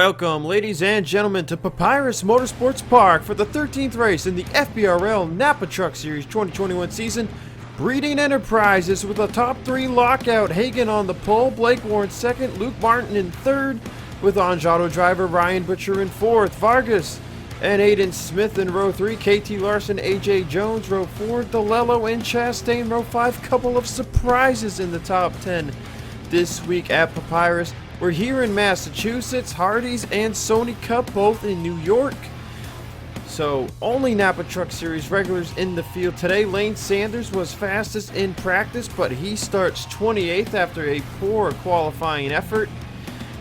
Welcome, ladies and gentlemen, to Papyrus Motorsports Park for the 13th race in the FBRL Napa Truck Series 2021 season. Breeding Enterprises with a top 3 lockout. Hagen on the pole, Blake Warren second, Luke Martin in third, with Anjado driver Ryan Butcher in fourth. Vargas and Aiden Smith in row 3, KT Larson, AJ Jones row 4, DeLello and Chastain row 5. Couple of surprises in the top 10 this week at Papyrus. We're here in Massachusetts, Hardee's and Sony Cup both in New York. So only Napa Truck Series regulars in the field today. Lane Sanders was fastest in practice, but he starts 28th after a poor qualifying effort.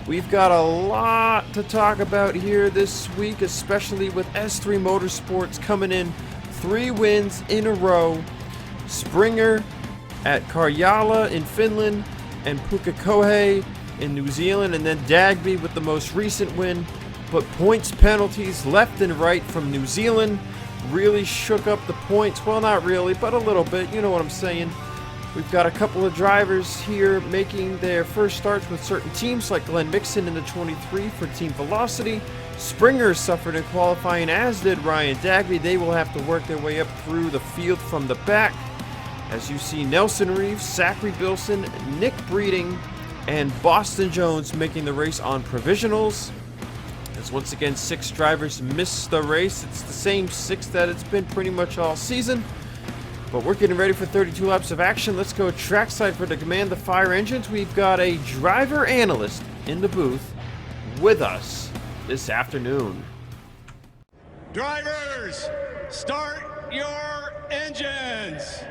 We've got a lot to talk about here this week, especially with S3 Motorsports coming in 3 wins in a row. Springer at Karjala in Finland and Pukekohe in New Zealand, and then Dagby with the most recent win. But points penalties left and right from New Zealand really shook up the points. Well, not really, but a little bit, you know what I'm saying. We've got a couple of drivers here making their first starts with certain teams, like Glenn Mixon in the 23 for Team Velocity. Springer suffered in qualifying, as did Ryan Dagby. They will have to work their way up through the field from the back. As you see, Nelson Reeves, Zachary Bilson, Nick Breeding, and Boston Jones making the race on provisionals. As once again 6 drivers missed the race. It's the same 6 that it's been pretty much all season. But we're getting ready for 32 laps of action. Let's go trackside for the Command the Fire engines. We've got a driver analyst in the booth with us this afternoon. Drivers, start your engines.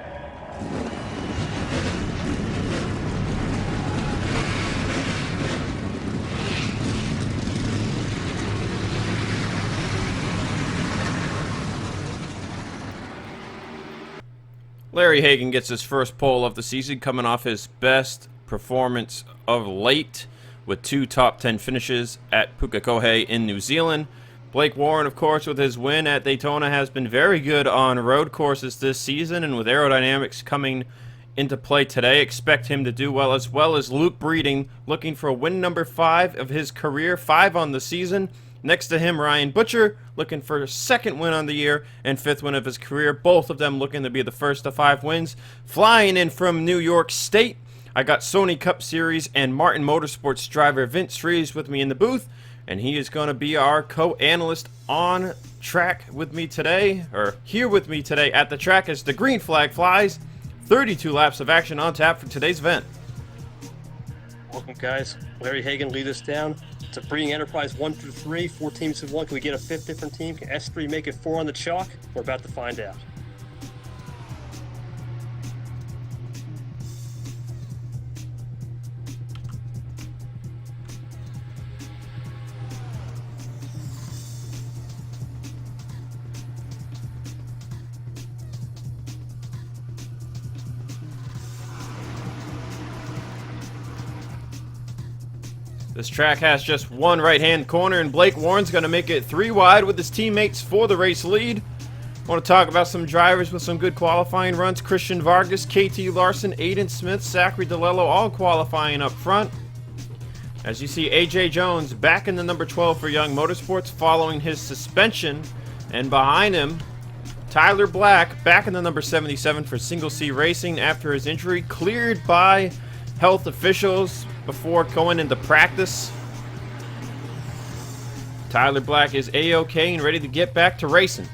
Larry Hagen gets his first pole of the season, coming off his best performance of late with 2 top 10 finishes at Pukekohe in New Zealand. Blake Warren, of course, with his win at Daytona, has been very good on road courses this season, and with aerodynamics coming into play today, expect him to do well, as Luke Breeding, looking for win number 5 of his career, 5 on the season. Next to him, Ryan Butcher, looking for a 2nd win on the year and 5th win of his career. Both of them looking to be the first of 5 wins. Flying in from New York State, I got Sony Cup Series and Martin Motorsports driver Vince Reeves with me in the booth, and he is going to be our co-analyst on track with me today, or here with me today at the track as the green flag flies. 32 laps of action on tap for today's event. Welcome, guys. Larry Hagen lead us down. It's a Breeding Enterprise 1 through 3, 4 teams have won. Can we get a 5th different team? Can S3 make it 4 on the chalk? We're about to find out. This track has just one right-hand corner, and Blake Warren's going to make it 3 wide with his teammates for the race lead. I want to talk about some drivers with some good qualifying runs. Christian Vargas, KT Larson, Aiden Smith, Zachary DeLello all qualifying up front. As you see, AJ Jones back in the number 12 for Young Motorsports following his suspension. And behind him, Tyler Black back in the number 77 for Single C Racing after his injury, cleared by health officials before going into practice. Tyler Black is A-OK and ready to get back to racing.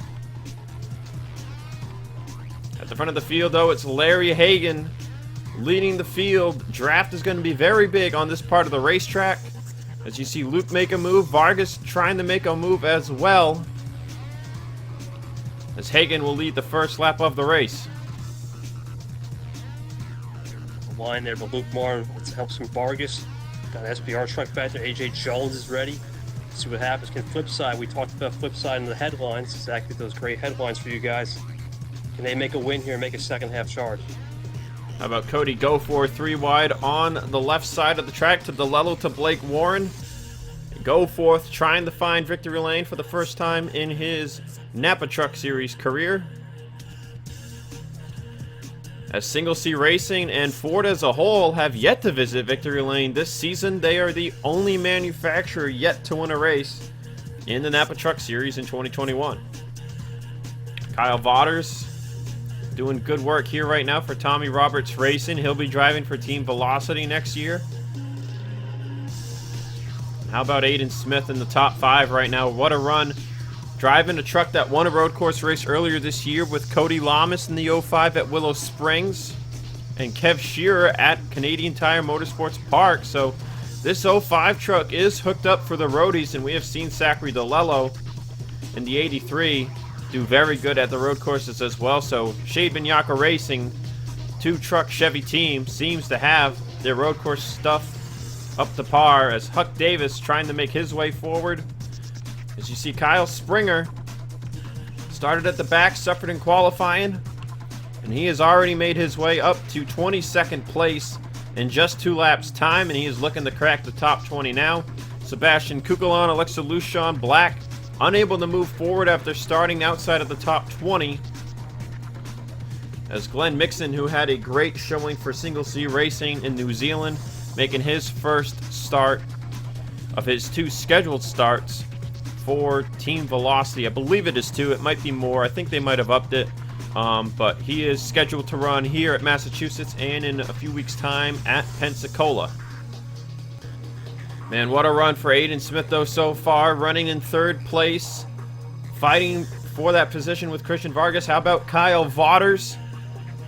At the front of the field, though, it's Larry Hagen leading the field. Draft is going to be very big on this part of the racetrack. As you see Luke make a move, Vargas trying to make a move as well, as Hagen will lead the first lap of the race. Line there, but Luke Martin, let's help some Vargas. Got an SBR truck back there. AJ Jones is ready. Let's see what happens. Can Flipside, we talked about Flipside in the headlines. Exactly those great headlines for you guys. Can they make a win here and make a second half charge? How about Cody Goforth 3 wide on the left side of the track to DeLello to Blake Warren. Goforth trying to find victory lane for the first time in his Napa Truck Series career. As Single C Racing and Ford as a whole have yet to visit victory lane this season, they are the only manufacturer yet to win a race in the Napa Truck Series in 2021. Kyle Vaughters doing good work here right now for Tommy Roberts Racing. He'll be driving for Team Velocity next year. How about Aiden Smith in the top 5 right now? What a run. Driving a truck that won a road course race earlier this year with Cody Lamas in the 05 at Willow Springs and Kev Shearer at Canadian Tire Motorsports Park. So this 05 truck is hooked up for the roadies, and we have seen Zachary DeLello in the 83 do very good at the road courses as well. So Shade Binyaka Racing, 2-truck Chevy team, seems to have their road course stuff up to par, as Huck Davis trying to make his way forward. As you see, Kyle Springer started at the back, suffered in qualifying, and he has already made his way up to 22nd place in just 2 laps time, and he is looking to crack the top 20 now. Sebastian Kukulon, Alexa Lucian, Black, unable to move forward after starting outside of the top 20. As Glenn Mixon, who had a great showing for Single C Racing in New Zealand, making his first start of his 2 scheduled starts for Team Velocity. I believe it is 2. It might be more. I think they might have upped it. But he is scheduled to run here at Massachusetts and in a few weeks' time at Pensacola. Man, what a run for Aiden Smith, though, so far. Running in 3rd place, fighting for that position with Christian Vargas. How about Kyle Vaughters?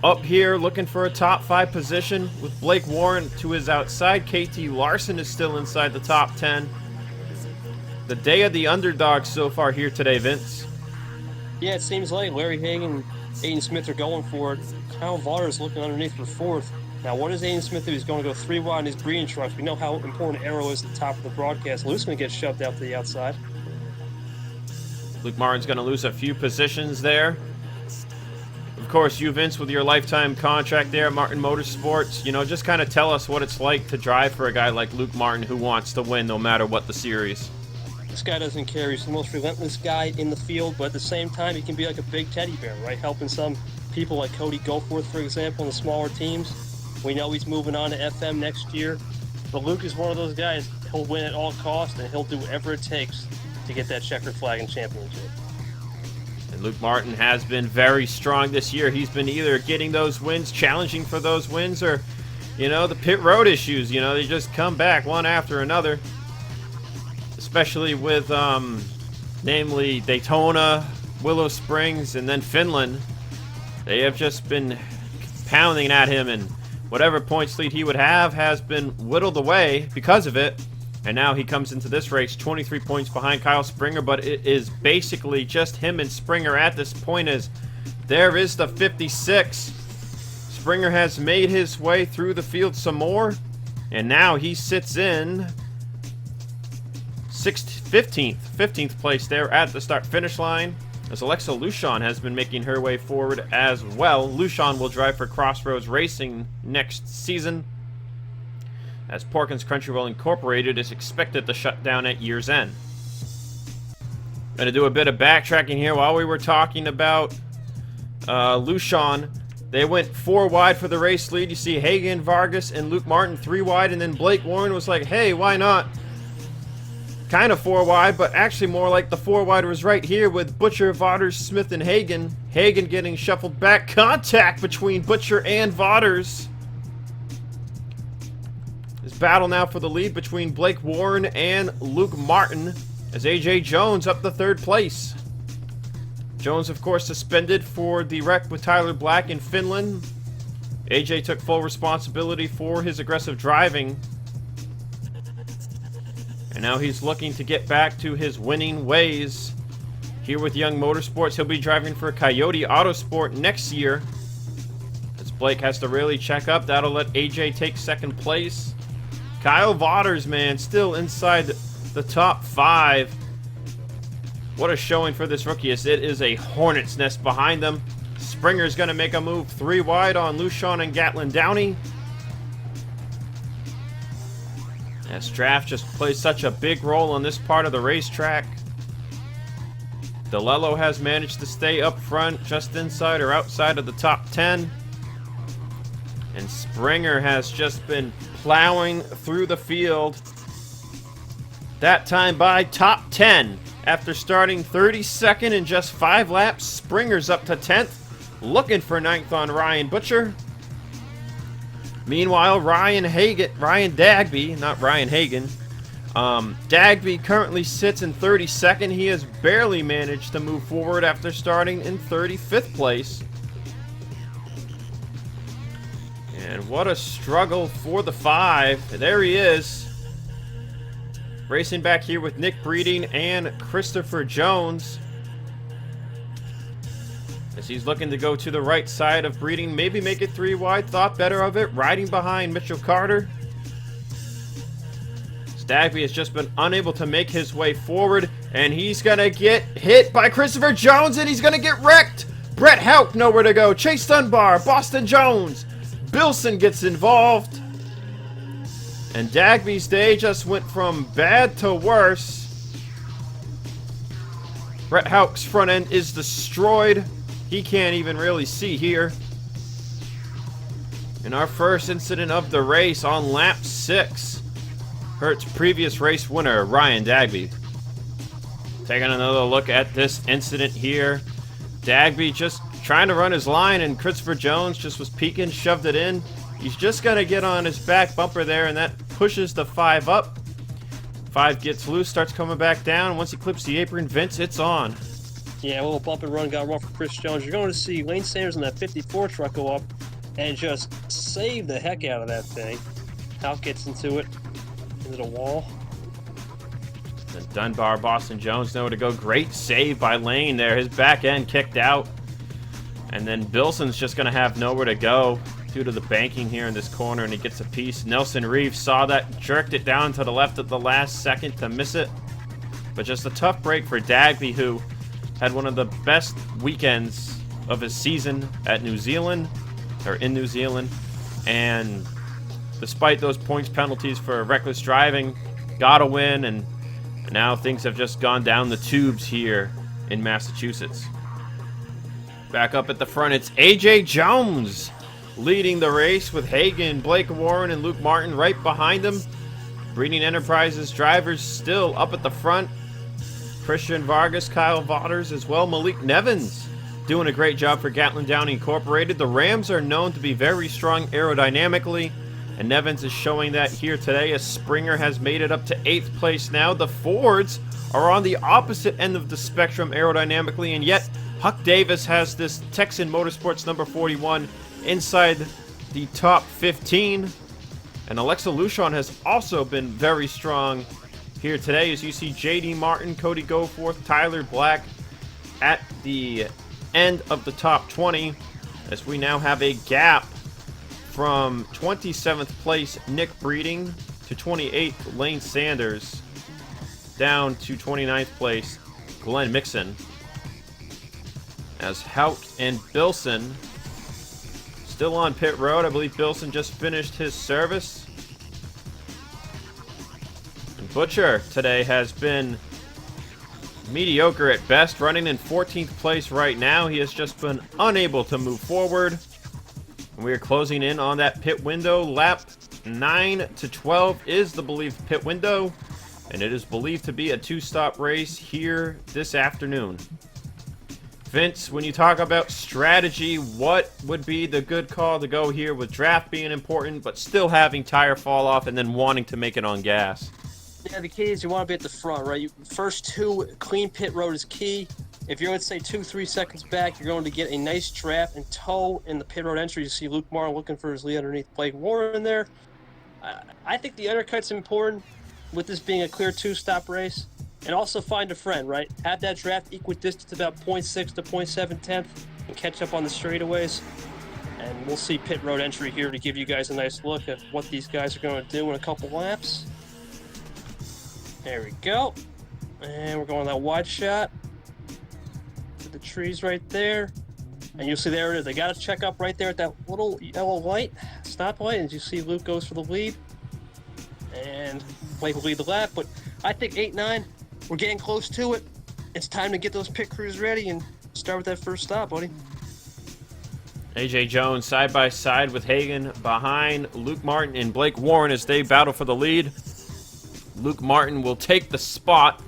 Up here looking for a top 5 position with Blake Warren to his outside. KT Larson is still inside the top 10. The day of the underdog so far here today, Vince. Yeah, it seems like Larry Hagan and Aiden Smith are going for it. Kyle Vaughters looking underneath for 4th. Now, what does Aiden Smith do? He's going to go 3 wide in his breeding trucks. We know how important Arrow is at the top of the broadcast. Luke's going to get shoved out to the outside. Luke Martin's going to lose a few positions there. Of course, you, Vince, with your lifetime contract there at Martin Motorsports, you know, just kind of tell us what it's like to drive for a guy like Luke Martin who wants to win no matter what the series. This guy doesn't care. He's the most relentless guy in the field, but at the same time, he can be like a big teddy bear, right? Helping some people like Cody Goforth, for example, in the smaller teams. We know he's moving on to FM next year, but Luke is one of those guys. He'll win at all costs, and he'll do whatever it takes to get that checkered flag and championship. And Luke Martin has been very strong this year. He's been either getting those wins, challenging for those wins, or, you know, the pit road issues, you know, they just come back one after another. Especially with, namely, Daytona, Willow Springs, and then Finland. They have just been pounding at him, and whatever points lead he would have has been whittled away because of it. And now he comes into this race 23 points behind Kyle Springer, but it is basically just him and Springer at this point, as there is the 56. Springer has made his way through the field some more, and now he sits in 15th place there at the start-finish line, as Alexa Lucian has been making her way forward as well. Lucian will drive for Crossroads Racing next season, as Porkins Crunchyroll Incorporated is expected to shut down at year's end. Going to do a bit of backtracking here. While we were talking about Lucian, they went 4 wide for the race lead. You see Hagan, Vargas, and Luke Martin 3 wide, and then Blake Warren was like, hey, why not? Kind of 4 wide, but actually more like the 4 wide was right here with Butcher, Vaughters, Smith, and Hagan. Hagan getting shuffled back. Contact between Butcher and Vaughters. This battle now for the lead between Blake Warren and Luke Martin, as AJ Jones up to 3rd place. Jones, of course, suspended for the wreck with Tyler Black in Finland. AJ took full responsibility for his aggressive driving, and now he's looking to get back to his winning ways. Here with Young Motorsports, he'll be driving for Coyote Autosport next year. As Blake has to really check up, that'll let AJ take 2nd place. Kyle Vaughters, man, still inside the top 5. What a showing for this rookie, as it is a hornet's nest behind them. Springer's going to make a move 3 wide on Lucian and Gatlin Downey. As draft just plays such a big role on this part of the racetrack. DeLello has managed to stay up front, just inside or outside of the top 10. And Springer has just been plowing through the field. That time by top 10. After starting 32nd in just 5 laps, Springer's up to 10th, looking for 9th on Ryan Butcher. Meanwhile, Ryan Dagby, not Ryan Hagan. Dagby currently sits in 32nd. He has barely managed to move forward after starting in 35th place. And what a struggle for the 5. There he is. Racing back here with Nick Breeding and Christopher Jones. As he's looking to go to the right side of Breeding, maybe make it 3 wide, thought better of it, riding behind Mitchell Carter. Dagby has just been unable to make his way forward, and he's going to get hit by Christopher Jones, and he's going to get wrecked. Brett Houck nowhere to go. Chase Dunbar, Boston Jones. Bilson gets involved. And Dagby's day just went from bad to worse. Brett Houck's front end is destroyed. He can't even really see here. In our first incident of the race on lap 6. Hurt's previous race winner, Ryan Dagby. Taking another look at this incident here. Dagby just trying to run his line, and Christopher Jones just was peeking, shoved it in. He's just going to get on his back bumper there, and that pushes the 5 up. 5 gets loose, starts coming back down. Once he clips the apron, Vince, it's on. Yeah, a little bump and run got wrong for Chris Jones. You're going to see Lane Sanders in that 54 truck go up and just save the heck out of that thing. Out gets into it. Into the wall. And Dunbar, Boston Jones nowhere to go. Great save by Lane there. His back end kicked out. And then Bilson's just going to have nowhere to go due to the banking here in this corner, and he gets a piece. Nelson Reeves saw that, jerked it down to the left at the last second to miss it. But just a tough break for Dagby, who had one of the best weekends of his season at New Zealand, or in New Zealand. And despite those points penalties for reckless driving, got a win, and now things have just gone down the tubes here in Massachusetts. Back up at the front, it's AJ Jones leading the race with Hagan, Blake Warren, and Luke Martin right behind him. Breeding Enterprises drivers still up at the front. Christian Vargas, Kyle Vaughters as well. Malik Nevins doing a great job for Gatlin Downing Incorporated. The Rams are known to be very strong aerodynamically, and Nevins is showing that here today as Springer has made it up to 8th place now. The Fords are on the opposite end of the spectrum aerodynamically, and yet Huck Davis has this Texan Motorsports number 41 inside the top 15. And Alexa Luchon has also been very strong here today, as you see JD Martin, Cody Goforth, Tyler Black at the end of the top 20, as we now have a gap from 27th place Nick Breeding to 28th Lane Sanders down to 29th place Glenn Mixon, as Houck and Bilson still on pit road. I believe Bilson just finished his service. And Butcher today has been mediocre at best, running in 14th place right now. He has just been unable to move forward. And we are closing in on that pit window. Lap 9 to 12 is the believed pit window, and it is believed to be a 2-stop race here this afternoon. Vince, when you talk about strategy, what would be the good call to go here with draft being important, but still having tire fall off and then wanting to make it on gas? Yeah, the key is you want to be at the front, right? First 2, clean pit road is key. If you're, let's say, 2-3 seconds back, you're going to get a nice draft and toe in the pit road entry. You see Luke Martin looking for his lead underneath Blake Warren there. I think the undercut's important with this being a clear 2-stop race. And also find a friend, right? Have that draft equidistant about 0.6 to 0.7 tenth and catch up on the straightaways. And we'll see pit road entry here to give you guys a nice look at what these guys are going to do in a couple laps. There we go. And we're going that wide shot to the trees right there. And you'll see there it is. They got to check up right there at that little yellow light, stop light. And you see Luke goes for the lead. And Blake will lead the lap. But I think 8-9. We're getting close to it. It's time to get those pit crews ready and start with that first stop, buddy. AJ Jones side by side with Hagan behind Luke Martin and Blake Warren as they battle for the lead. Luke Martin will take the spot.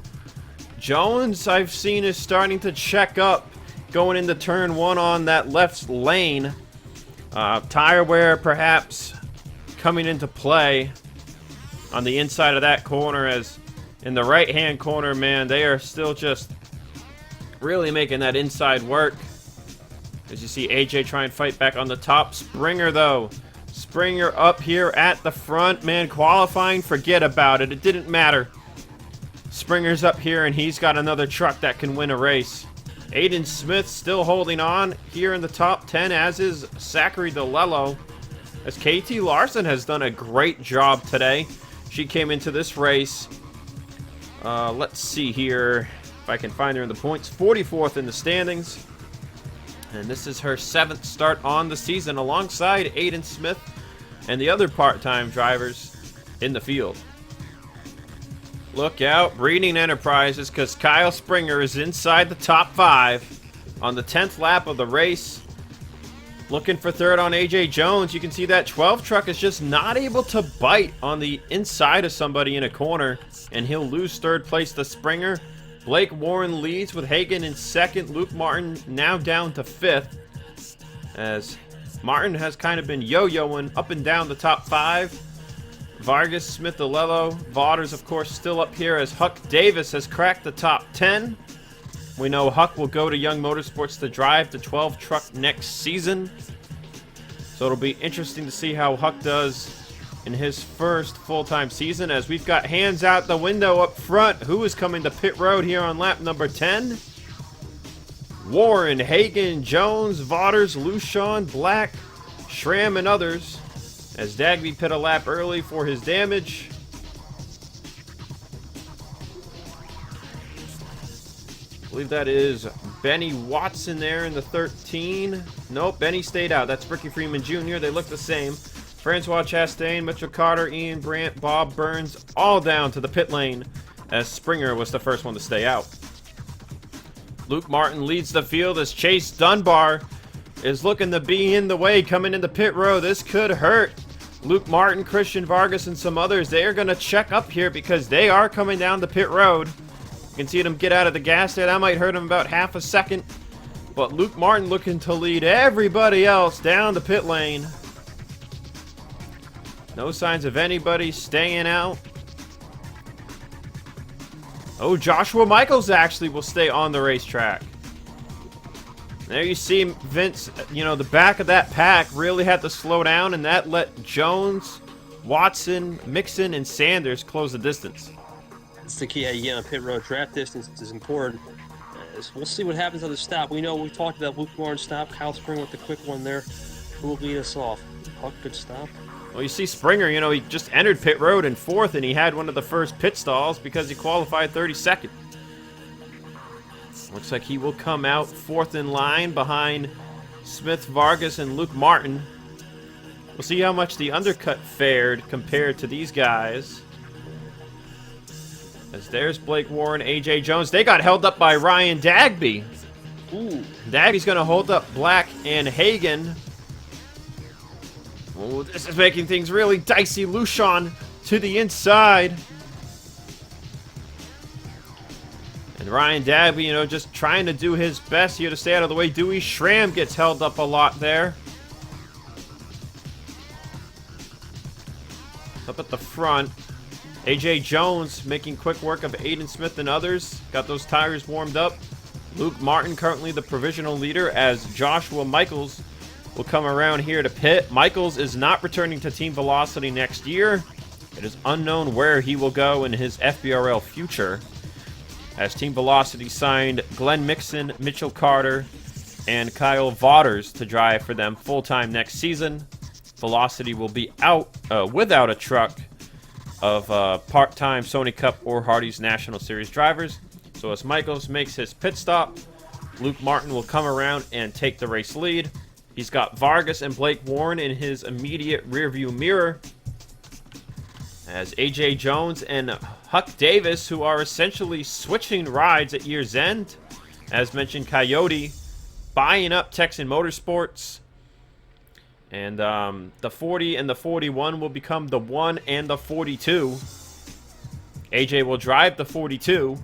Jones, I've seen, is starting to check up going into turn 1 on that left lane. Tire wear perhaps coming into play on the inside of that corner, as in the right-hand corner, man, they are still just really making that inside work. As you see AJ try and fight back on the top. Springer, though. Springer up here at the front. Man, qualifying, forget about it. It didn't matter. Springer's up here, and he's got another truck that can win a race. Aiden Smith still holding on here in the top 10, as is Zachary DeLello. As KT Larson has done a great job today. She came into this race. Let's see here if I can find her in the points. 44th in the standings. And this is her 7th start on the season alongside Aiden Smith and the other part-time drivers in the field. Look out, Breeding Enterprises, because Kyle Springer is inside the top 5 on the 10th lap of the race. Looking for third on AJ Jones. You can see that 12 truck is just not able to bite on the inside of somebody in a corner, and he'll lose third place to Springer. Blake Warren leads with Hagan in second. Luke Martin now down to 5th, as Martin has kind of been yo-yoing up and down the top 5. Vargas, Smith, DeLello, Vaughters, of course, still up here, as Huck Davis has cracked the top 10. We know Huck will go to Young Motorsports to drive the 12 truck next season. So it'll be interesting to see how Huck does in his first full-time season, as we've got hands out the window up front. Who is coming to pit road here on lap number 10? Warren, Hagan, Jones, Vaughters, Lushon, Black, Schramm, and others, as Dagby pit a lap early for his damage. I believe that is Benny Watson there in the 13. Nope, Benny stayed out. That's Ricky Freeman Jr. They look the same. Francois Chastain, Mitchell Carter, Ian Brandt, Bob Burns, all down to the pit lane, as Springer was the first one to stay out. Luke Martin leads the field as Chase Dunbar is looking to be in the way coming into pit row. This could hurt Luke Martin, Christian Vargas, and some others. They are going to check up here because they are coming down the pit road. You can see them get out of the gas there. That might hurt them about half a second. But Luke Martin looking to lead everybody else down the pit lane. No signs of anybody staying out. Oh, Joshua Michaels actually will stay on the racetrack. There you see Vince, you know, the back of that pack really had to slow down, and that let Jones, Watson, Mixon, and Sanders close the distance. That's the key. Again, on pit road, draft distance is important. We'll see what happens on the stop. We know we talked about Luke Warren stop. Kyle Springer with the quick one there. Who will lead us off? Huck, good stop. Well, you see Springer, you know, he just entered pit road in 4th, and he had one of the first pit stalls because he qualified 32nd. Looks like he will come out 4th in line behind Smith, Vargas, and Luke Martin. We'll see how much the undercut fared compared to these guys. As there's Blake Warren, AJ Jones. They got held up by Ryan Dagby. Ooh. Dagby's going to hold up Black and Hagan. Oh, this is making things really dicey. Lushon to the inside. And Ryan Dagby, you know, just trying to do his best here to stay out of the way. Dewey Schramm gets held up a lot there. Up at the front, AJ Jones making quick work of Aiden Smith and others. Got those tires warmed up. Luke Martin currently the provisional leader, as Joshua Michaels will come around here to pit. Michaels is not returning to Team Velocity next year. It is unknown where he will go in his FBRL future, as Team Velocity signed Glenn Mixon, Mitchell Carter, and Kyle Vaughters to drive for them full-time next season. Velocity will be out without a truck of part-time Sony Cup or Hardy's National Series drivers. So as Michaels makes his pit stop, Luke Martin will come around and take the race lead. He's got Vargas and Blake Warren in his immediate rearview mirror, as AJ Jones and Huck Davis, who are essentially switching rides at year's end. As mentioned, Coyote buying up Texan Motorsports. And the 40 and the 41 will become the 1 and the 42. AJ will drive the 42.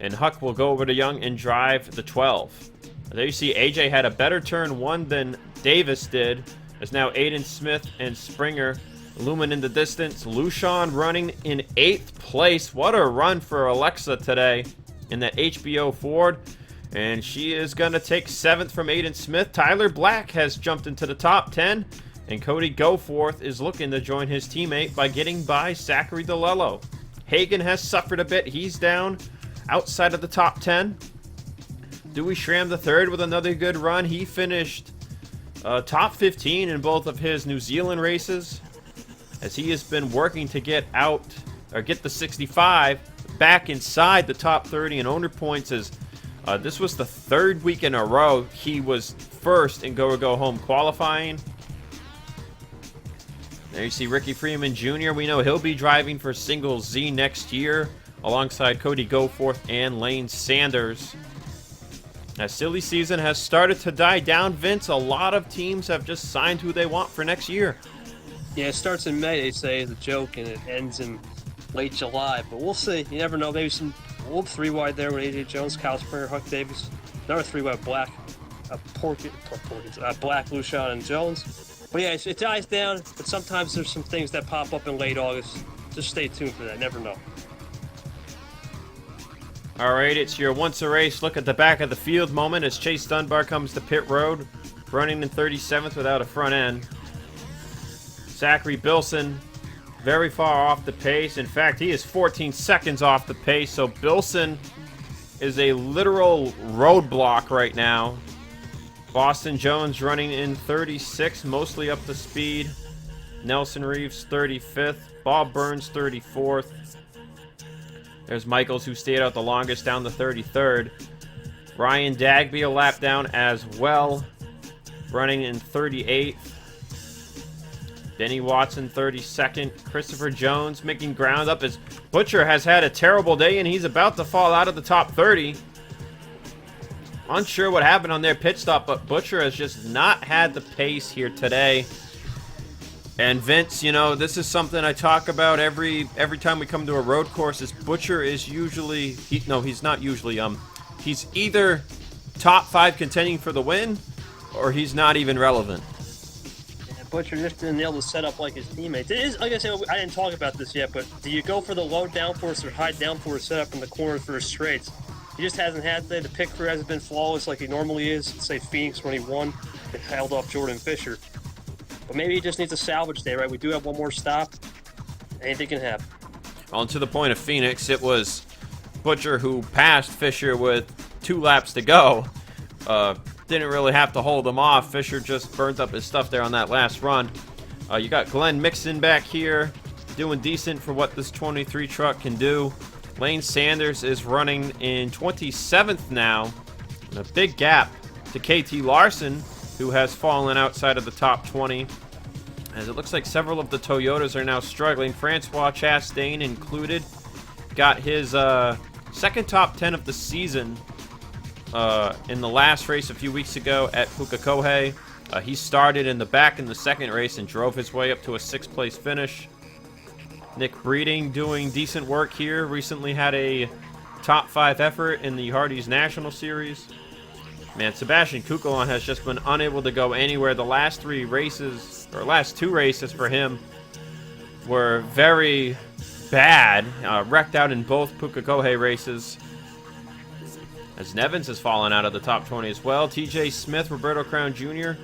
And Huck will go over to Young and drive the 12. There you see AJ had a better turn 1 than Davis did. As now Aiden Smith and Springer looming in the distance. Lucian running in 8th place. What a run for Alexa today in that HBO Ford. And she is going to take 7th from Aiden Smith. Tyler Black has jumped into the top 10. And Cody Goforth is looking to join his teammate by getting by Zachary DeLello. Hagan has suffered a bit. He's down outside of the top 10. Dewey Schramm III with another good run. He finished top 15 in both of his New Zealand races, as he has been working to get out, or get the 65 back inside the top 30 in owner points. As this was the 3rd week in a row he was first in Go Home qualifying. There you see Ricky Freeman Jr. We know he'll be driving for Single Z next year, alongside Cody Goforth and Lane Sanders. As silly season has started to die down, Vince, a lot of teams have just signed who they want for next year. Yeah, it starts in May, they say, as a joke, and it ends in late July. But we'll see. You never know. Maybe some old 3-wide there with AJ Jones, Kyle Springer, Huck Davis. Another 3-wide Black, Black, Lucian, and Jones. But yeah, it dies down, but sometimes there's some things that pop up in late August. Just stay tuned for that. Never know. All right, it's your once a race look at the back of the field moment as Chase Dunbar comes to pit road, running in 37th without a front end. Zachary Bilson, very far off the pace. In fact, he is 14 seconds off the pace, so Bilson is a literal roadblock right now. Boston Jones running in 36th, mostly up to speed. Nelson Reeves 35th, Bob Burns 34th. There's Michaels, who stayed out the longest, down the 33rd. Ryan Dagby a lap down as well, running in 38th. Denny Watson 32nd. Christopher Jones making ground up as Butcher has had a terrible day and he's about to fall out of the top 30. Unsure what happened on their pit stop, but Butcher has just not had the pace here today. And Vince, you know, this is something I talk about every time we come to a road course. Is Butcher is usually he's not usually he's either top 5 contending for the win, or he's not even relevant. Yeah, Butcher just didn't nail the setup like his teammates. It is, like I said, I didn't talk about this yet, but do you go for the low downforce or high downforce setup in the corners for his straights? He just hasn't had today. The pit crew hasn't been flawless like he normally is. Say Phoenix when he won, it held off Jordan Fisher. But maybe he just needs a salvage day, right? We do have one more stop. Anything can happen. On to the point of Phoenix, it was Butcher who passed Fisher with 2 laps to go. Didn't really have to hold him off. Fisher just burnt up his stuff there on that last run. You got Glenn Mixon back here, doing decent for what this 23 truck can do. Lane Sanders is running in 27th now. And a big gap to KT Larson, who has fallen outside of the top 20. As it looks like several of the Toyotas are now struggling. Francois Chastain included. Got his second top 10 of the season in the last race a few weeks ago at Pukekohe. He started in the back in the second race and drove his way up to a 6th place finish. Nick Breeding doing decent work here. Recently had a top 5 effort in the Hardee's National Series. Man, Sebastian Kukulon has just been unable to go anywhere. The last 3 races, or last 2 races for him, were very bad. Wrecked out in both Pukekohe races. As Nevins has fallen out of the top 20 as well. TJ Smith, Roberto Crown Jr.,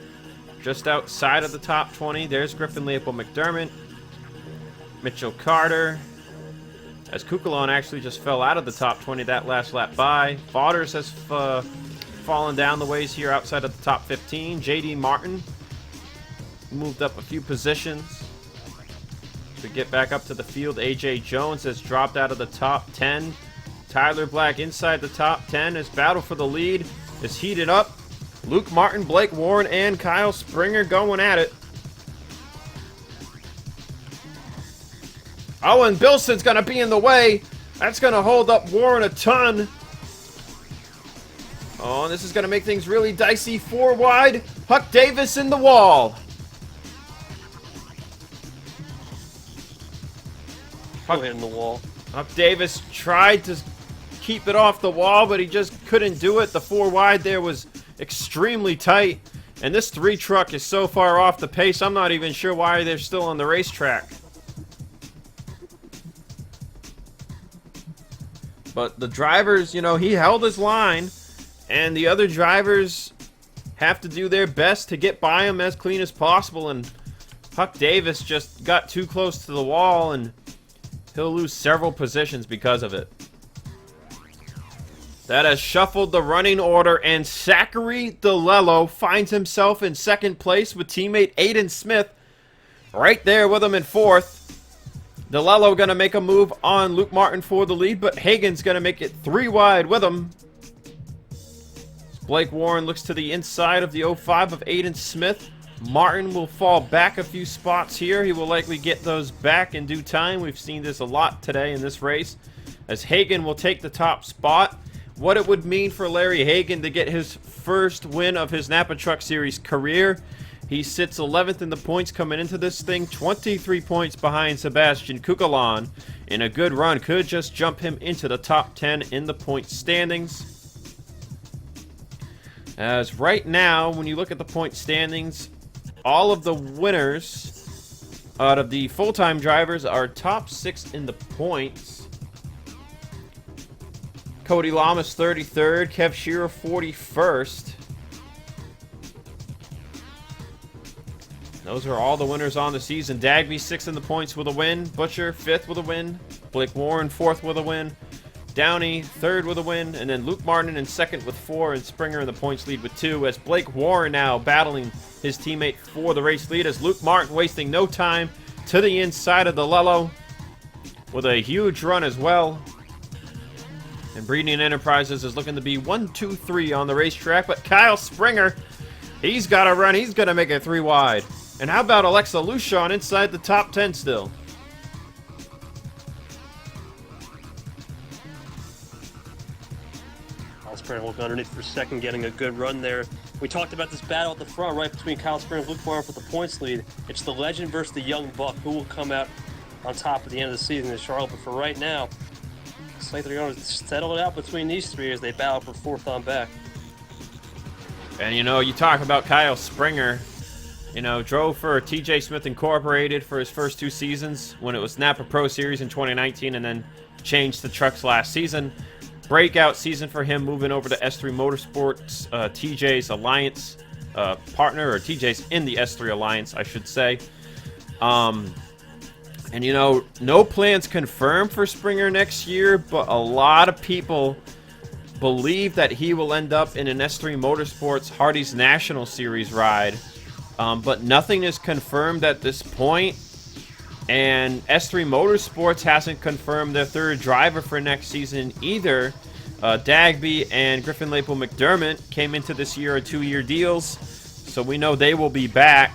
just outside of the top 20. There's Griffin Leopold McDermott. Mitchell Carter. As Kukulon actually just fell out of the top 20 that last lap by. Fodders has fallen down the ways here outside of the top 15. JD Martin moved up a few positions to get back up to the field. AJ Jones has dropped out of the top 10. Tyler Black inside the top 10. His battle for the lead is heated up. Luke Martin, Blake Warren, and Kyle Springer going at it. Oh, and Bilson's going to be in the way. That's going to hold up Warren a ton. Oh, and this is going to make things really dicey. 4 wide. Huck Davis in the wall. Still hitting the wall. Huck Davis tried to keep it off the wall, but he just couldn't do it. The 4 wide there was extremely tight. And this 3 truck is so far off the pace, I'm not even sure why they're still on the racetrack. But the drivers, you know, he held his line, and the other drivers have to do their best to get by him as clean as possible. And Huck Davis just got too close to the wall, and he'll lose several positions because of it. That has shuffled the running order, and Zachary DeLello finds himself in second place with teammate Aiden Smith right there with him in fourth. DeLello going to make a move on Luke Martin for the lead, but Hagan's going to make it 3 wide with him. Blake Warren looks to the inside of the 05 of Aiden Smith. Martin will fall back a few spots here. He will likely get those back in due time. We've seen this a lot today in this race, as Hagan will take the top spot. What it would mean for Larry Hagan to get his first win of his Napa Truck Series career. He sits 11th in the points coming into this thing, 23 points behind Sebastian Kukalan. In a good run, could just jump him into the top 10 in the point standings. As right now, when you look at the point standings, all of the winners out of the full-time drivers are top 6 in the points. Cody Lamas 33rd, Kev Shearer 41st. Those are all the winners on the season. Dagby 6th in the points with a win. Butcher 5th with a win. Blake Warren 4th with a win. Downey 3rd with a win. And then Luke Martin in 2nd with 4. And Springer in the points lead with 2. As Blake Warren now battling his teammate for the race lead. As Luke Martin wasting no time to the inside of the DeLello with a huge run as well. And Breeding Enterprises is looking to be 1, 2, 3 on the racetrack. But Kyle Springer, he's got to run. He's going to make it 3 wide. And how about Alexa Lushon inside the top 10 still? Kyle Springer looking underneath for second, getting a good run there. We talked about this battle at the front, right between Kyle Springer and Luke Warren for the points lead. It's the legend versus the young buck. Who will come out on top at the end of the season in Charlotte? But for right now, looks like they're going to settle it out between these 3 as they battle for 4th on back. And you know, you talk about Kyle Springer, you know, drove for TJ Smith Incorporated for his first 2 seasons when it was Napa Pro Series in 2019, and then changed to trucks last season. Breakout season for him, moving over to S3 Motorsports, TJ's Alliance partner, or TJ's in the S3 Alliance, I should say. And you know, no plans confirmed for Springer next year, but a lot of people believe that he will end up in an S3 Motorsports Hardy's National Series ride. But nothing is confirmed at this point. And S3 Motorsports hasn't confirmed their 3rd driver for next season either. Dagby and Griffin Lapel McDermott came into this year on 2-year deals, so we know they will be back.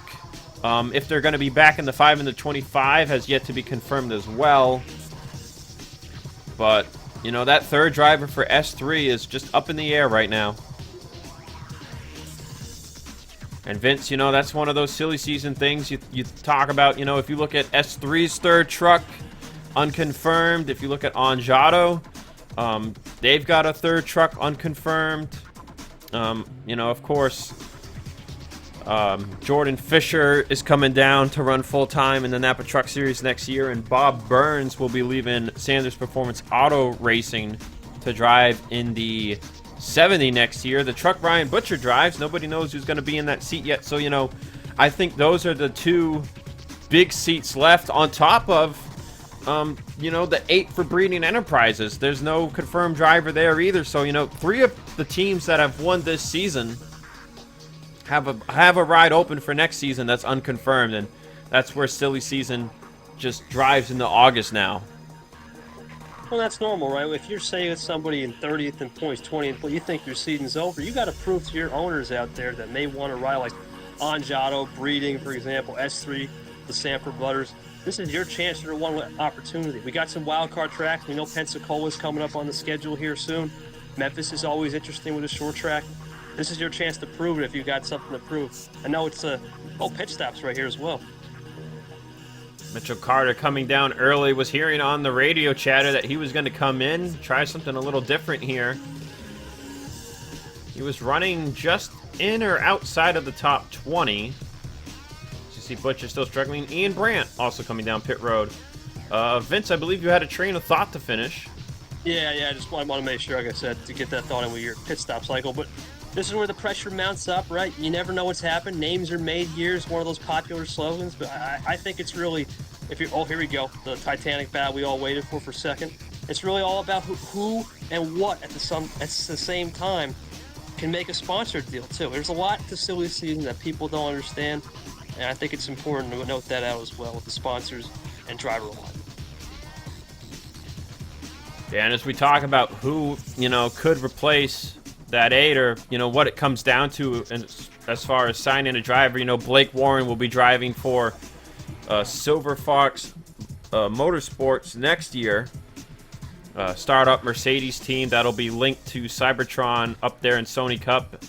If they're going to be back in the 5 and the 25 has yet to be confirmed as well. But, you know, that 3rd driver for S3 is just up in the air right now. And Vince, you know, that's one of those silly season things you talk about. You know, if you look at S3's 3rd truck, unconfirmed. If you look at Anjato, they've got a 3rd truck unconfirmed. You know, of course, Jordan Fisher is coming down to run full-time in the Napa Truck Series next year, and Bob Burns will be leaving Sanders Performance Auto Racing to drive in the 70 next year. The truck Ryan Butcher drives, nobody knows who's going to be in that seat yet. So, you know, I think those are the 2 big seats left on top of, you know, the 8 for Breeding Enterprises. There's no confirmed driver there either. So, you know, 3 of the teams that have won this season have a ride open for next season that's unconfirmed. And that's where silly season just drives into August now. Well, that's normal, right? If you're saying somebody in 30th in points, 20th, but you think your season's over, you got to prove to your owners out there that may want to ride like Anjato, Breeding, for example, S3, the Sanford Butters. This is your chance for a one opportunity. We got some wild card tracks. We know Pensacola's coming up on the schedule here soon. Memphis is always interesting with a short track. This is your chance to prove it if you got something to prove. I know it's pit stops right here as well. Mitchell Carter coming down early, was hearing on the radio chatter that he was going to come in, try something a little different here. He was running just in or outside of the top 20. You see Butcher still struggling. Ian Brandt also coming down pit road. Vince, I believe you had a train of thought to finish. Yeah, I just want to make sure, like I said, to get that thought in with your pit stop cycle. But this is where the pressure mounts up, right? You never know what's happened. Names are made here is one of those popular slogans. But I think it's really, oh, here we go. The Titanic bow we all waited for a second. It's really all about who and what at the same time can make a sponsored deal, too. There's a lot to silly season that people don't understand. And I think it's important to note that out as well with the sponsors and driver alignment. Yeah, and as we talk about who, could replace that 8, or, what it comes down to as far as signing a driver, Blake Warren will be driving for Silver Fox Motorsports next year. Startup Mercedes team that'll be linked to Cybertron up there in Sony Cup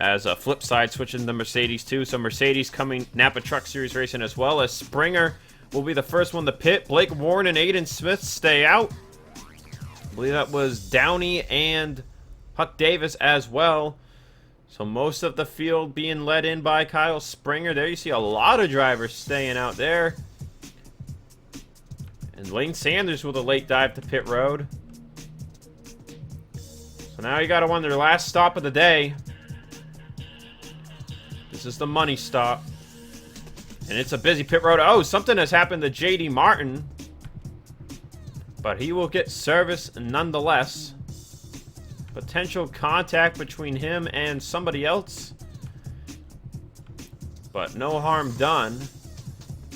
as a flip side, switching the Mercedes too. So Mercedes coming Napa Truck Series racing, as well as Springer will be the first one to pit. Blake Warren and Aiden Smith stay out. I believe that was Downey and Huck Davis as well. So most of the field being led in by Kyle Springer. There you see a lot of drivers staying out there. And Lane Sanders with a late dive to pit road. So now you got to wonder, last stop of the day. This is the money stop. And it's a busy pit road. Oh, something has happened to J.D. Martin. But he will get service nonetheless. Potential contact between him and somebody else. But no harm done.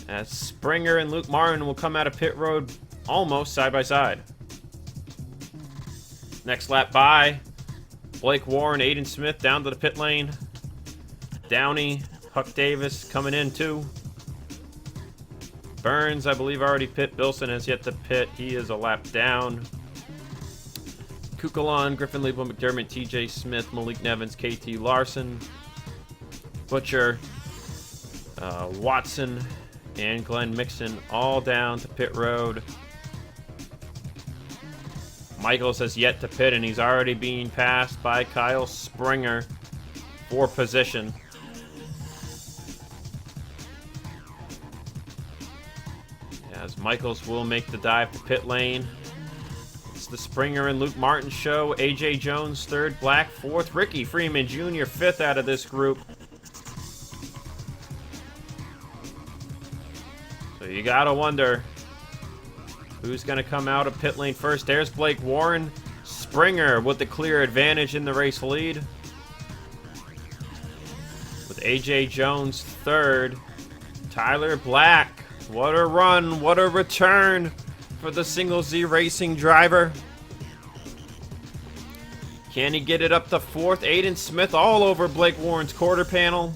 As Springer and Luke Martin will come out of pit road almost side by side. Next lap by Blake Warren, Aiden Smith down to the pit lane. Downey, Huck Davis coming in too. Burns, I believe, already pit. Bilson has yet to pit. He is a lap down. Kukulon, Griffin Leibel, McDermott, TJ Smith, Malik Nevins, KT Larson, Butcher, Watson, and Glenn Mixon all down to pit road. Michaels has yet to pit, and he's already being passed by Kyle Springer for position. As Michaels will make the dive to pit lane. It's the Springer and Luke Martin show. AJ Jones third, Black fourth, Ricky Freeman Jr. fifth out of this group. So you gotta wonder who's gonna come out of pit lane first. There's Blake Warren. Springer with the clear advantage in the race lead. With AJ Jones third. Tyler Black. What a run, what a return for the Single Z Racing driver. Can he get it up to fourth? Aiden Smith all over Blake Warren's quarter panel.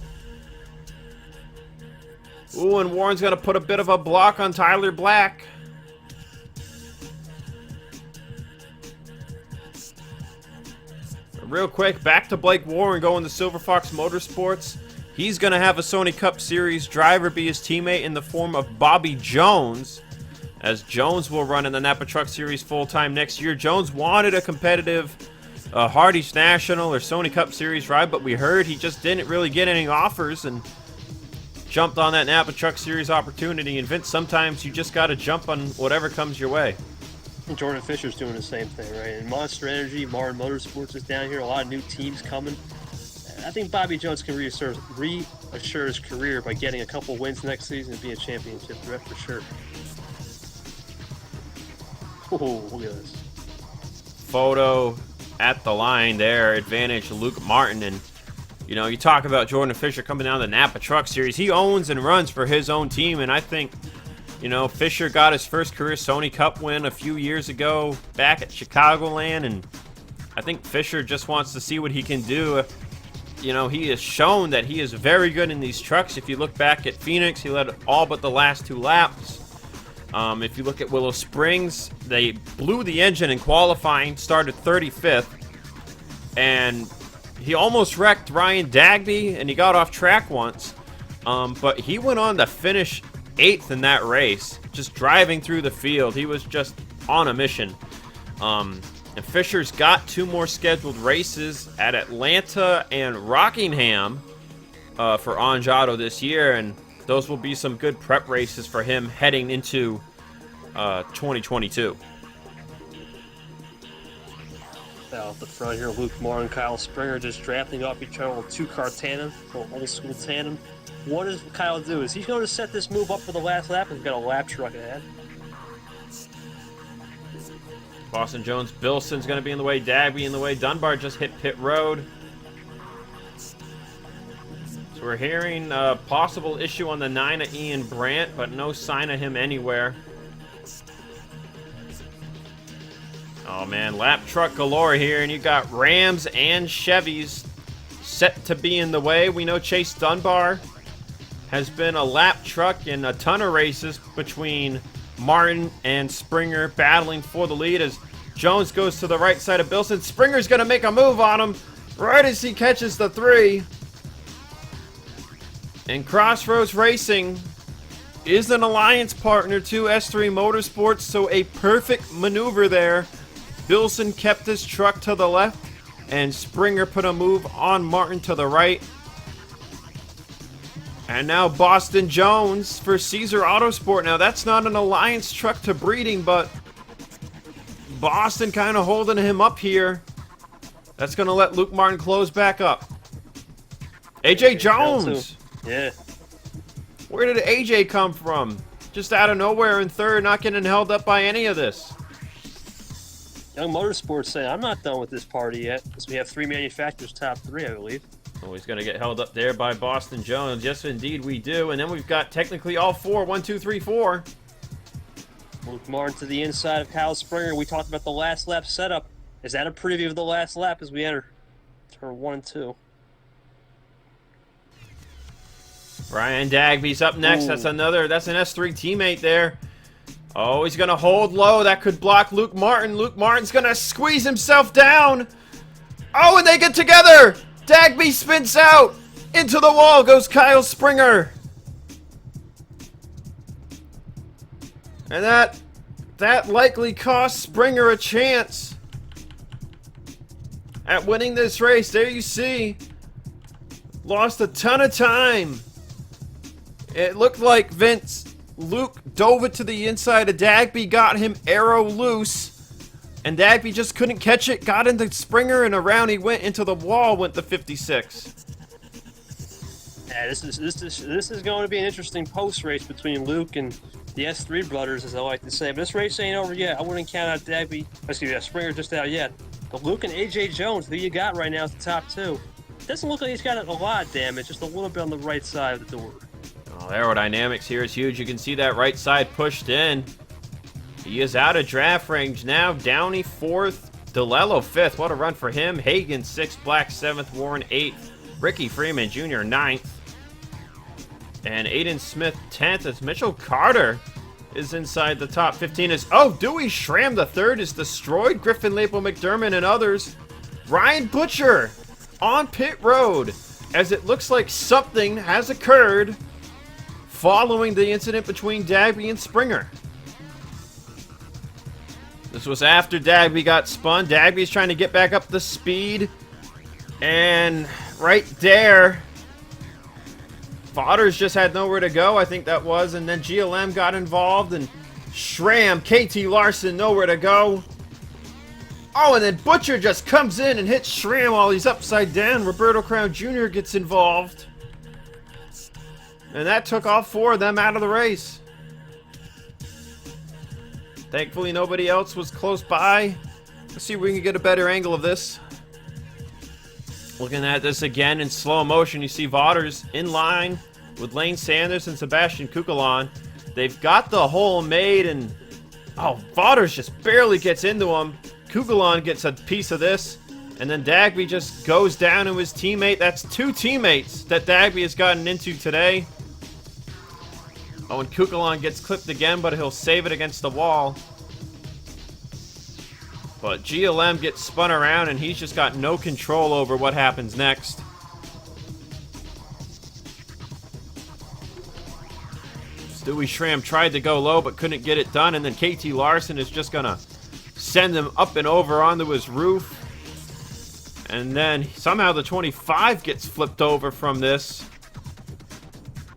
Ooh, and Warren's going to put a bit of a block on Tyler Black. Real quick, back to Blake Warren going to Silver Fox Motorsports. He's going to have a Sony Cup Series driver be his teammate in the form of Bobby Jones, as Jones will run in the Napa Truck Series full-time next year. Jones wanted a competitive Hardee's National or Sony Cup Series ride, but we heard he just didn't really get any offers and jumped on that Napa Truck Series opportunity. And Vince, sometimes you just got to jump on whatever comes your way. And Jordan Fisher's doing the same thing, right? And Monster Energy, Martin Motorsports is down here. A lot of new teams coming. I think Bobby Jones can reassure his career by getting a couple wins next season and be a championship threat for sure. Oh, look at this. Photo at the line there. Advantage Luke Martin. And, you talk about Jordan Fisher coming down the Napa Truck Series. He owns and runs for his own team. And I think, Fisher got his first career Sony Cup win a few years ago back at Chicagoland. And I think Fisher just wants to see what he can do. He has shown that he is very good in these trucks. If you look back at Phoenix, he led all but the last 2 laps. If you look at Willow Springs, they blew the engine in qualifying, started 35th. And he almost wrecked Ryan Dagby, and he got off track once. But he went on to finish 8th in that race, just driving through the field. He was just on a mission. And Fisher's got 2 more scheduled races at Atlanta and Rockingham for Ange Auto this year, and those will be some good prep races for him heading into 2022. Out the front here, Luke Martin, Kyle Springer just drafting off each other with 2-car tandem, old school tandem. What does Kyle do? Is he going to set this move up for the last lap? He's got a lap truck ahead. Boston Jones, Bilson's going to be in the way, Dagby in the way. Dunbar just hit pit road. So we're hearing a possible issue on the 9 of Ian Brandt, but no sign of him anywhere. Oh man, lap truck galore here, and you got Rams and Chevys set to be in the way. We know Chase Dunbar has been a lap truck in a ton of races between Martin and Springer battling for the lead as Jones goes to the right side of Bilson. Springer's going to make a move on him right as he catches the 3. And Crossroads Racing is an alliance partner to S3 Motorsports, so a perfect maneuver there. Bilson kept his truck to the left, and Springer put a move on Martin to the right. And now Boston Jones for Caesar Autosport. Now, that's not an alliance truck to breeding, but Boston kind of holding him up here. That's going to let Luke Martin close back up. AJ Jones! Yeah. Where did AJ come from? Just out of nowhere in 3rd, not getting held up by any of this. Young Motorsports saying, I'm not done with this party yet, because we have 3 manufacturers top 3, I believe. Oh, he's going to get held up there by Boston Jones. Yes, indeed, we do. And then we've got technically all 4. 1, 2, 3, 4. Luke Martin to the inside of Kyle Springer. We talked about the last lap setup. Is that a preview of the last lap as we enter turn 1 and 2? Ryan Dagby's up next. Ooh. That's an S3 teammate there. Oh, he's going to hold low. That could block Luke Martin. Luke Martin's going to squeeze himself down. Oh, and they get together. Dagby spins out. Into the wall goes Kyle Springer. And that likely cost Springer a chance at winning this race. There you see. Lost a ton of time. It looked like Luke dove it to the inside of Dagby, got him arrow loose, and Dagby just couldn't catch it, got into Springer, and around he went into the wall, went the 56. Yeah, this is going to be an interesting post race between Luke and the S3 brothers, as I like to say. But this race ain't over yet. I wouldn't count out Springer just out yet. But Luke and AJ Jones, who you got right now at the top 2. Doesn't look like he's got a lot of damage, just a little bit on the right side of the door. Oh, aerodynamics here is huge. You can see that right side pushed in. He is out of draft range now. Downey 4th. DeLello 5th. What a run for him. Hagan 6th. Black 7th. Warren 8th. Ricky Freeman Jr. 9th. And Aiden Smith 10th as Mitchell Carter is inside the top 15. Dewey Schramm the 3rd is destroyed. Griffin Lapel McDermott and others. Ryan Butcher on pit road as it looks like something has occurred following the incident between Dagby and Springer. This was after Dagby got spun. Dagby's trying to get back up the speed. And right there, Fodders just had nowhere to go, I think that was. And then GLM got involved. And Schramm, KT Larson, nowhere to go. Oh, and then Butcher just comes in and hits Schramm while he's upside down. Roberto Crown Jr. gets involved. And that took all 4 of them out of the race. Thankfully, nobody else was close by. Let's see if we can get a better angle of this. Looking at this again in slow motion, you see Vaughters in line with Lane Sanders and Sebastian Kukulon. They've got the hole made, and Vaughters just barely gets into him. Kukulon gets a piece of this, and then Dagby just goes down to his teammate. That's 2 teammates that Dagby has gotten into today. Oh, and Kukulon gets clipped again, but he'll save it against the wall. But GLM gets spun around, and he's just got no control over what happens next. Stewie Schramm tried to go low but couldn't get it done, and then KT Larson is just gonna send him up and over onto his roof. And then somehow the 25 gets flipped over from this.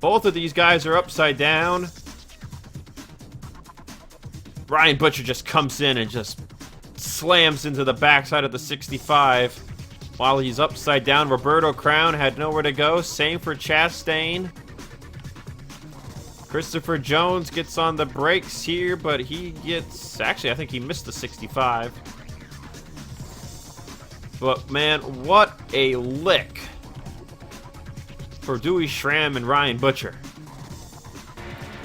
Both of these guys are upside down. Ryan Butcher just comes in and just slams into the backside of the 65 while he's upside down. Roberto Crown had nowhere to go. Same for Chastain. Christopher Jones gets on the brakes here, but he gets... Actually, I think he missed the 65. But, man, what a lick for Dewey Schramm and Ryan Butcher.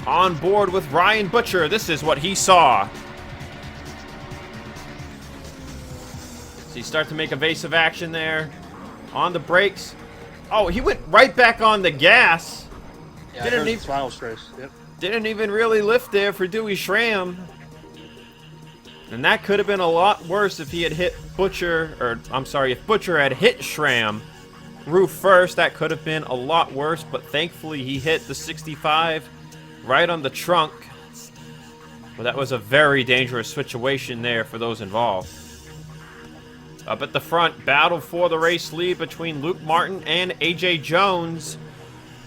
On board with Ryan Butcher, this is what he saw. So you start to make evasive action there. On the brakes. Oh, he went right back on the gas. Yeah, didn't even final stress. Yep. Didn't even really lift there for Dewey Schramm. And that could have been a lot worse if he had hit Butcher, or I'm sorry, if Butcher had hit Schramm roof first. That could have been a lot worse, but thankfully he hit the 65 right on the trunk. Well, that was a very dangerous situation there for those involved. Up at the front, battle for the race lead between Luke Martin and AJ Jones.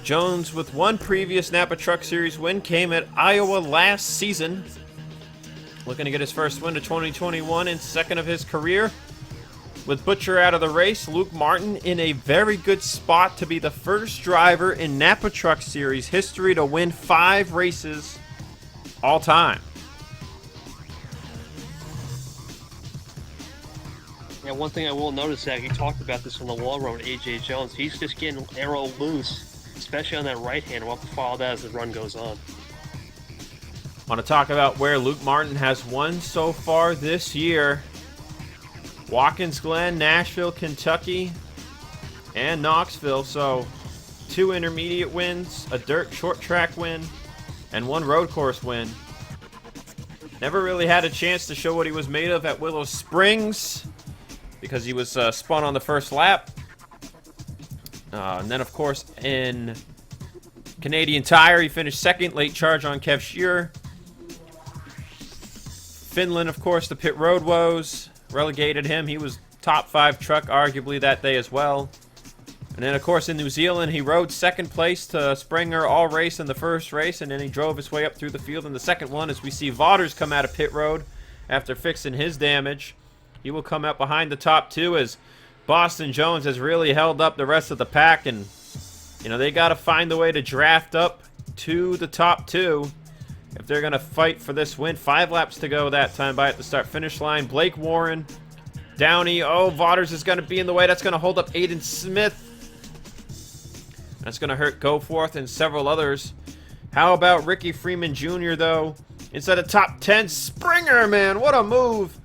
Jones, with one previous Napa Truck Series win, came at Iowa last season. Looking to get his first win of 2021 and second of his career. With Butcher out of the race, Luke Martin in a very good spot to be the first driver in Napa Truck Series history to win 5 races all time. Yeah, one thing I will notice, Zach, you talked about this on the wall run with AJ Jones. He's just getting arrow loose, especially on that right hand. We'll have to follow that as the run goes on. Want to talk about where Luke Martin has won so far this year. Watkins Glen, Nashville, Kentucky, and Knoxville. So 2 intermediate wins, a dirt short track win, and 1 road course win. Never really had a chance to show what he was made of at Willow Springs because he was spun on the first lap. And then, of course, in Canadian Tire, he finished second. Late charge on Kev Shearer. Finland, of course, the pit road woes relegated him. He was top 5 truck arguably that day as well. And then, of course, in New Zealand, he rode second place to Springer all race in the first race, and then he drove his way up through the field in the second one as we see Vaughters come out of pit road after fixing his damage. He will come out behind the top 2 as Boston Jones has really held up the rest of the pack, and you know, they got to find a way to draft up to the top 2 if they're going to fight for this win. 5 laps to go that time by at the start-finish line. Blake Warren, Downey. Oh, Vaughters is going to be in the way. That's going to hold up Aiden Smith. That's going to hurt Goforth and several others. How about Ricky Freeman Jr., though? Inside the top 10, Springer, man, what a move.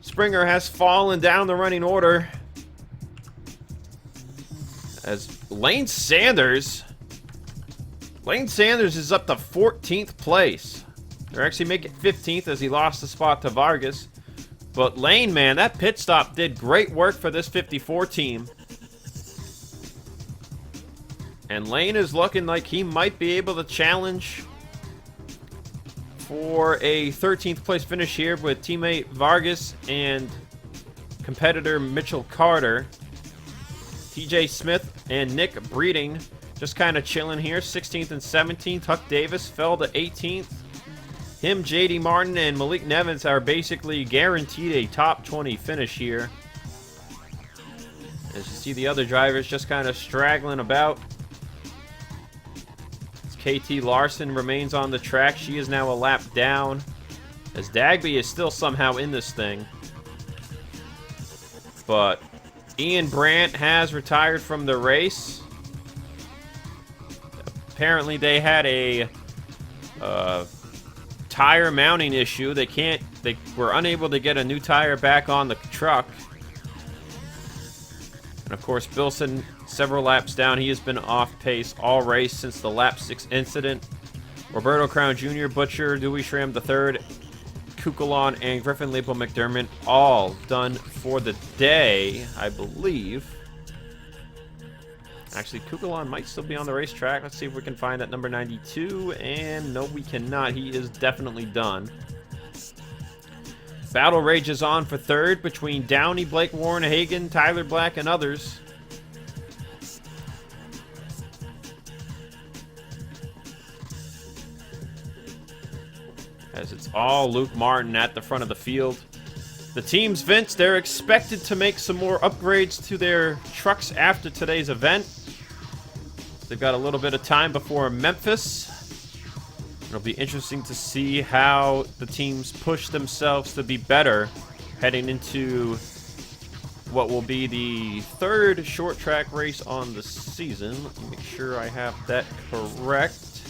Springer has fallen down the running order. As Lane Sanders is up to 14th place. They're actually making 15th as he lost the spot to Vargas. But Lane, man, that pit stop did great work for this 54 team. And Lane is looking like he might be able to challenge for a 13th place finish here with teammate Vargas and competitor Mitchell Carter. TJ Smith and Nick Breeding just kind of chilling here. 16th and 17th. Huck Davis fell to 18th. Him, JD Martin, and Malik Nevins are basically guaranteed a top 20 finish here. As you see the other drivers just kind of straggling about. As KT Larson remains on the track. She is now a lap down. As Dagby is still somehow in this thing. But Ian Brandt has retired from the race. Apparently they had a tire mounting issue. They were unable to get a new tire back on the truck. And of course, Bilson, several laps down. He has been off pace all race since the lap 6 incident. Roberto Crown Jr., Butcher, Dewey Schramm III, Kukulon, and Griffin Leopold McDermott all done for the day, I believe. Actually, Kukulon might still be on the racetrack. Let's see if we can find that number 92. And no, we cannot. He is definitely done. Battle rages on for third between Downey, Blake Warren, Hagan, Tyler Black, and others. As it's all Luke Martin at the front of the field. The teams, Vince, they're expected to make some more upgrades to their trucks after today's event. They've got a little bit of time before Memphis. It'll be interesting to see how the teams push themselves to be better heading into what will be the third short track race on the season. Let me make sure I have that correct.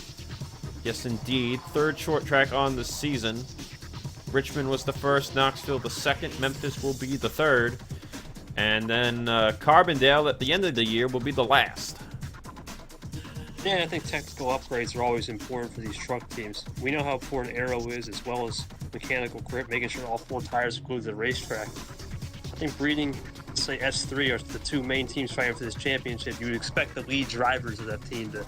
Yes, indeed. Third short track on the season. Richmond was the first, Knoxville the second, Memphis will be the third, and then Carbondale at the end of the year will be the last. Yeah, I think technical upgrades are always important for these truck teams. We know how important aero is, as well as mechanical grip, making sure all 4 tires are glued to the racetrack. I think breeding, say S3 are the 2 main teams fighting for this championship. You would expect the lead drivers of that team to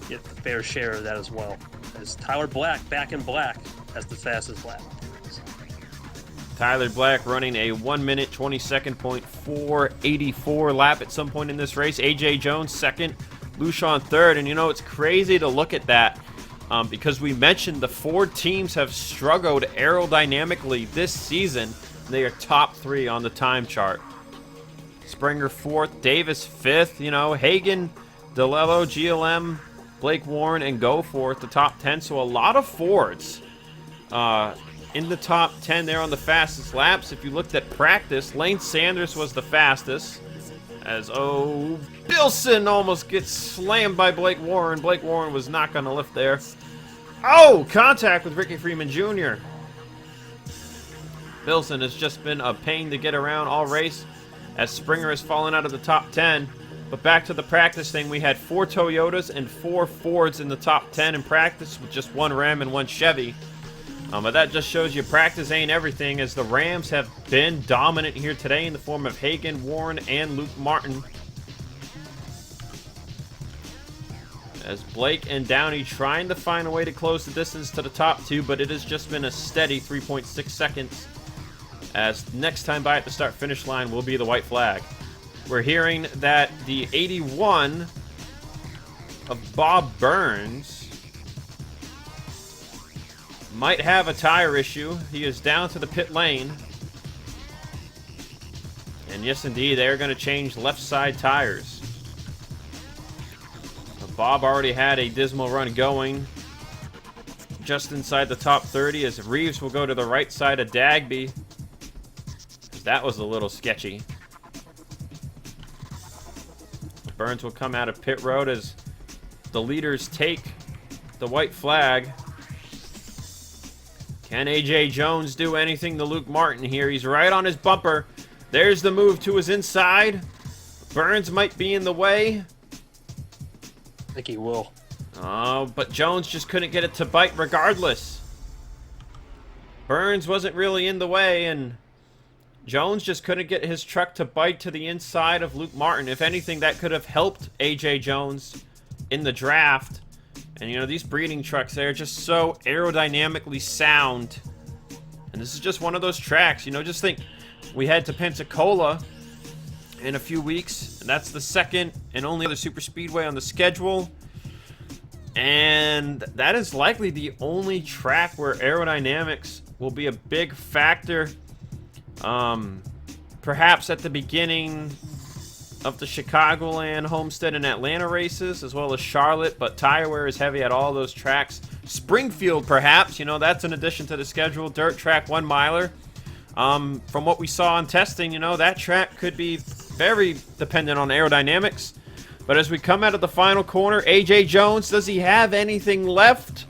get the fair share of that as well. As Tyler Black, back in black, has the fastest lap. Tyler Black running a 1 minute 22.484 lap at some point in this race. AJ Jones second, Lucian third, and you know it's crazy to look at that because we mentioned the Ford teams have struggled aerodynamically this season. They are top 3 on the time chart. Springer 4th, Davis 5th, you know, Hagan, DeLello, GLM, Blake Warren, and Goforth, the top 10. So a lot of Fords in the top 10 there on the fastest laps. If you looked at practice, Lane Sanders was the fastest. As, Bilson almost gets slammed by Blake Warren. Blake Warren was not going to lift there. Oh, contact with Ricky Freeman Jr. Bilson has just been a pain to get around all race as Springer has fallen out of the top 10. But back to the practice thing, we had 4 Toyotas and 4 Fords in the top 10 in practice with just 1 Ram and 1 Chevy. But that just shows you practice ain't everything, as the Rams have been dominant here today in the form of Hagan, Warren, and Luke Martin. As Blake and Downey trying to find a way to close the distance to the top 2, but it has just been a steady 3.6 seconds. As next time by at the start-finish line will be the white flag. We're hearing that the 81 of Bob Burns might have a tire issue. He is down to the pit lane. And yes, indeed, they're going to change left side tires. Bob already had a dismal run going just inside the top 30 as Reeves will go to the right side of Dagby. That was a little sketchy. Burns will come out of pit road as the leaders take the white flag. Can AJ Jones do anything to Luke Martin here? He's right on his bumper. There's the move to his inside. Burns might be in the way. I think he will. Oh, but Jones just couldn't get it to bite regardless. Burns wasn't really in the way, and Jones just couldn't get his truck to bite to the inside of Luke Martin. If anything, that could have helped AJ Jones in the draft. And, you know, these breeding trucks, they're just so aerodynamically sound. And this is just one of those tracks. You know, just think, we head to Pensacola in a few weeks. And that's the second and only other super speedway on the schedule. And that is likely the only track where aerodynamics will be a big factor. Perhaps at the beginning of the Chicagoland, Homestead, and Atlanta races, as well as Charlotte, but tire wear is heavy at all those tracks. Springfield, perhaps, you know, that's an addition to the schedule. Dirt track, 1 miler. From what we saw in testing, you know, that track could be very dependent on aerodynamics. But as we come out of the final corner, AJ Jones, does he have anything left?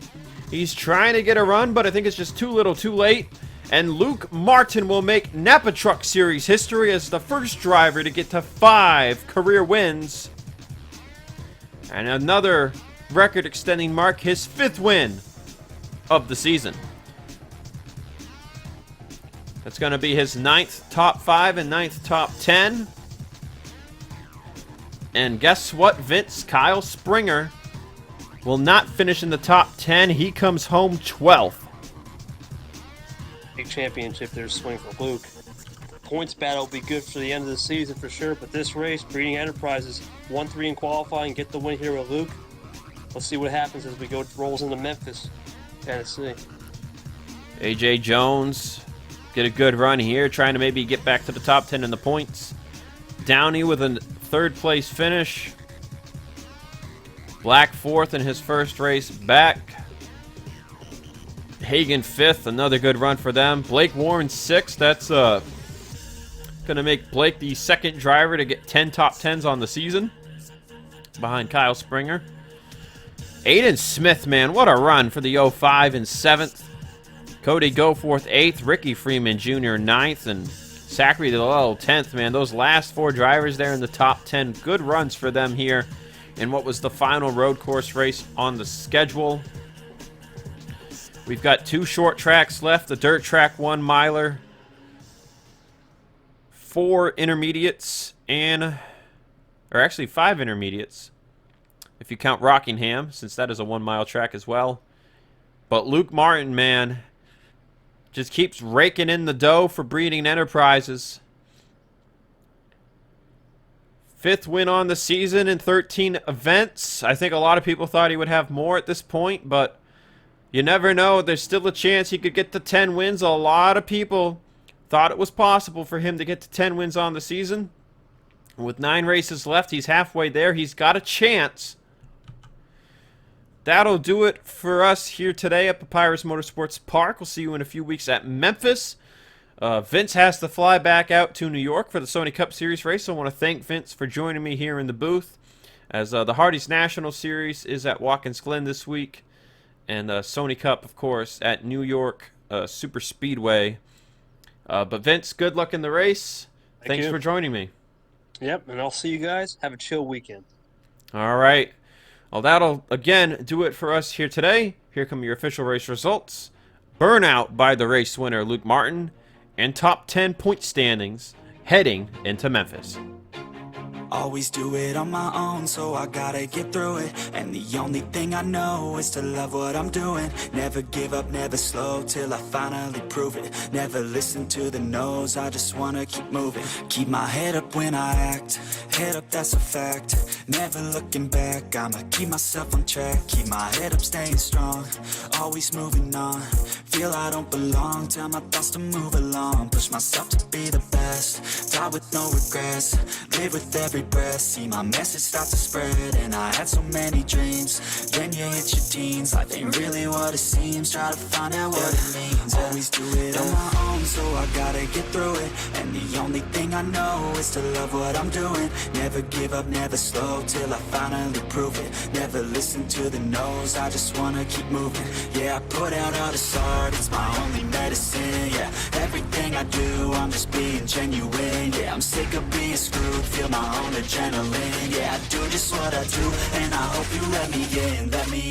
He's trying to get a run, but I think it's just too little too late. And Luke Martin will make Napa Truck Series history as the first driver to get to 5 career wins. And another record-extending mark, his 5th win of the season. That's going to be his 9th top 5 and 9th top 10. And guess what, Vince? Kyle Springer will not finish in the top 10. He comes home 12th. Big championship there swing for Luke. Points battle will be good for the end of the season for sure, but this race, Breeding Enterprises, 1-3 in qualifying, get the win here with Luke. Let's see what happens as we go rolls into Memphis, Tennessee. AJ Jones get a good run here, trying to maybe get back to the top 10 in the points. Downey with a third place finish. Black fourth in his first race back. Hagan fifth, another good run for them. Blake Warren sixth. That's going to make Blake the second driver to get 10 top 10s on the season, behind Kyle Springer. Aiden Smith, man, what a run for the 05 in 7th. Cody Goforth 8th. Ricky Freeman Jr. 9th. And Zachary DeLello 10th, man. Those last 4 drivers there in the top 10. Good runs for them here in what was the final road course race on the schedule. We've got 2 short tracks left. The dirt track 1 miler. 4 intermediates or actually 5 intermediates if you count Rockingham, since that is a 1-mile track as well. But Luke Martin, man, just keeps raking in the dough for Breeding Enterprises. 5th win on the season in 13 events. I think a lot of people thought he would have more at this point, but you never know. There's still a chance he could get to 10 wins. A lot of people thought it was possible for him to get to 10 wins on the season. With 9 races left, he's halfway there. He's got a chance. That'll do it for us here today at Papyrus Motorsports Park. We'll see you in a few weeks at Memphis. Vince has to fly back out to New York for the Sony Cup Series race. So I want to thank Vince for joining me here in the booth, as the Hardee's National Series is at Watkins Glen this week, and Sony Cup, of course, at New York Super Speedway. But Vince, good luck in the race. Thanks for joining me. Yep, and I'll see you guys. Have a chill weekend. All right. Well, that'll, again, do it for us here today. Here come your official race results. Burnout by the race winner, Luke Martin, and top 10 point standings heading into Memphis. Always do it on my own, so I gotta get through it. And the only thing I know is to love what I'm doing. Never give up, never slow, till I finally prove it. Never listen to the no's, I just wanna keep moving. Keep my head up when I act, head up, that's a fact. Never looking back, I'ma keep myself on track. Keep my head up, staying strong, always moving on. Feel I don't belong, tell my thoughts to move along. Push myself to be the best, die with no regrets. Live with every breath, see my message start to spread. And I had so many dreams, then you hit your teens. Life ain't really what it seems, try to find out what it means. Always do it on my own, so I gotta get through it. And the only thing I know is to love what I'm doing. Never give up, never slow, till I finally prove it. Never listen to the no's, I just wanna keep moving. Yeah, I put out all this art, it's my only medicine. Yeah, everything I do, I'm just being genuine. Yeah, I'm sick of being screwed, feel my own adrenaline. Yeah, I do just what I do, and I hope you let me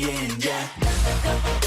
in, yeah.